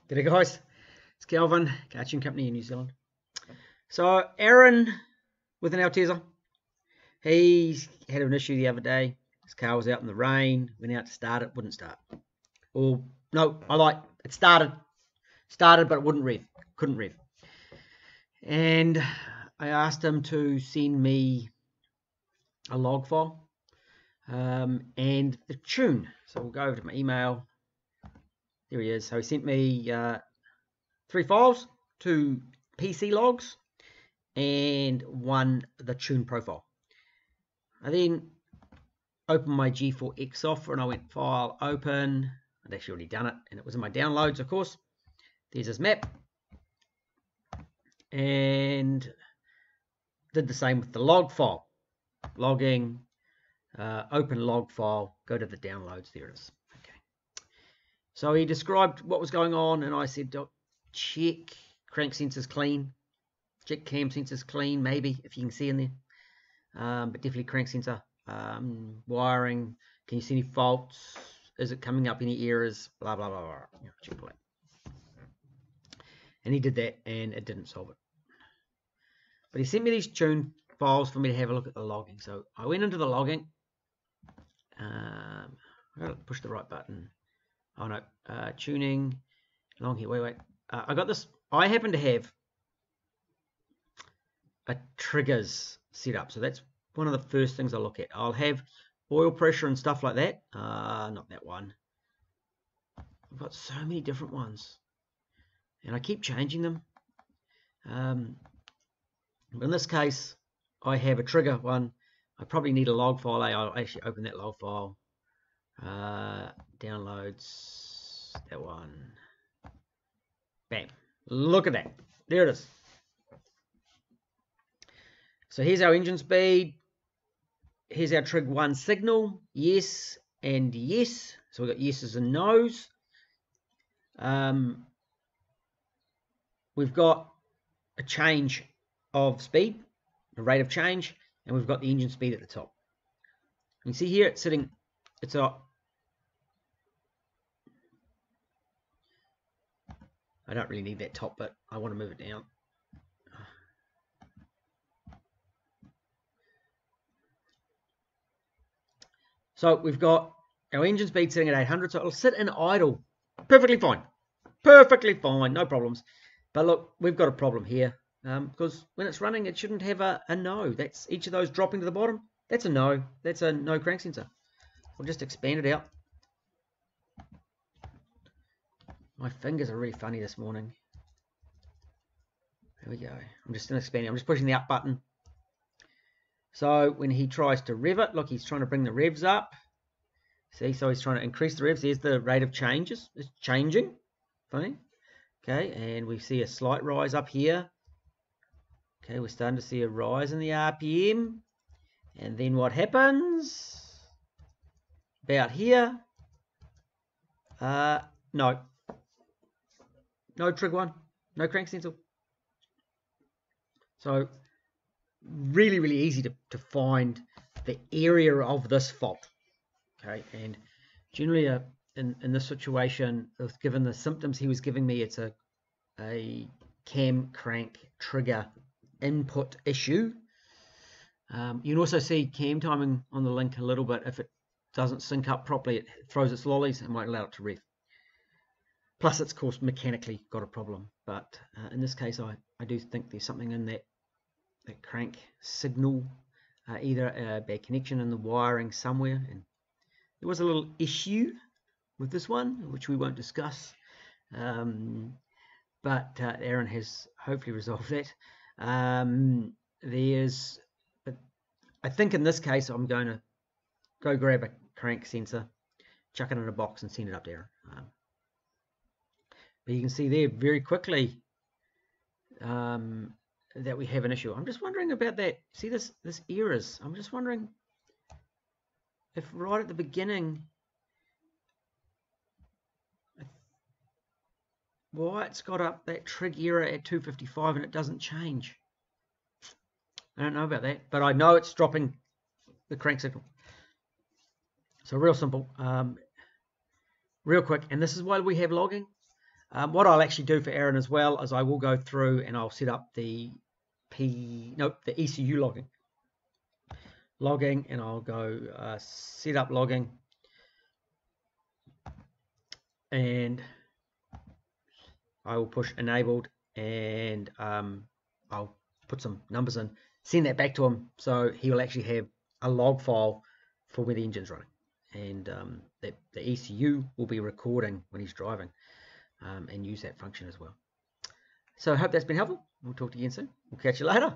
G'day guys, it's Calvin, Coaching Company in New Zealand. So Aaron with an Altezzalink, he's had an issue the other day. His car was out in the rain, went out to start it, wouldn't start. Or no, it started but it wouldn't rev, couldn't rev. And I asked him to send me a log file and the tune. So we'll go over to my email. There he is. So he sent me 3 files, 2 PC logs and 1 the tune profile. I then opened my G4X software and I went file open. I'd actually already done it and it was in my downloads, of course. There's his map, and did the same with the log file. Logging, open log file, go to the downloads, there it is. Okay. So he described what was going on and I said, check crank sensors clean, check cam sensors clean, maybe if you can see in there, but definitely crank sensor, wiring, can you see any faults, is it coming up any errors, blah blah blah, blah. You know, check all that. And he did that and it didn't solve it, but he sent me these tune files for me to have a look at the logging. So I went into the logging, I gotta push the right button, oh no, tuning, long here, wait, I got this. I happen to have a triggers set up, so that's one of the first things I look at. I'll have oil pressure and stuff like that. Not that one. I've got so many different ones, and I keep changing them. But in this case, I have a trigger one. I probably need a log file. I'll actually open that log file. Downloads, that one. Bam. Look at that. There it is. So here's our engine speed. Here's our trig 1 signal. Yes and yes. So we've got yeses and nos. We've got a change of speed, a rate of change, and we've got the engine speed at the top. You can see here it's sitting, it's a, I don't really need that top, but I want to move it down. So we've got our engine speed sitting at 800, so it'll sit in idle perfectly fine. Perfectly fine, no problems. But look, we've got a problem here, because when it's running, it shouldn't have a no. That's each of those dropping to the bottom. That's a no. That's a no crank sensor. We'll just expand it out. My fingers are really funny this morning. There we go. I'm just expanding. I'm just pushing the up button. So when he tries to rev it, look, he's trying to bring the revs up. See, so he's trying to increase the revs. There's the rate of changes. It's changing. Funny. Okay, and we see a slight rise up here. Okay, we're starting to see a rise in the RPM. And then what happens? About here. No. No trig 1. No crank sensor. So really, really easy to find the area of this fault. Okay, and generally in this situation, given the symptoms he was giving me, it's a cam crank trigger input issue. You can also see cam timing on the link a little bit. If it doesn't sync up properly, it throws its lollies and won't allow it to rev. Plus, it's of course mechanically got a problem. But in this case, I do think there's something in that crank signal, either a bad connection in the wiring somewhere. And there was a little issue with this one, which we won't discuss. But Aaron has hopefully resolved that. But I think in this case, I'm going to go grab a crank sensor, chuck it in a box and send it up to Aaron. But you can see there very quickly that we have an issue. I'm just wondering about that. See this errors. I'm just wondering if right at the beginning, why it's got up that trig error at 255 and it doesn't change. I don't know about that, but I know it's dropping the crank signal. So real simple, real quick, and this is why we have logging. What I'll actually do for Aaron as well is I will go through and I'll set up the ECU logging, and I'll go set up logging, and I will push enabled, and I'll put some numbers in, send that back to him, so he will actually have a log file for when the engine's running, and the ECU will be recording when he's driving, and use that function as well. So I hope that's been helpful. We'll talk to you again soon. We'll catch you later.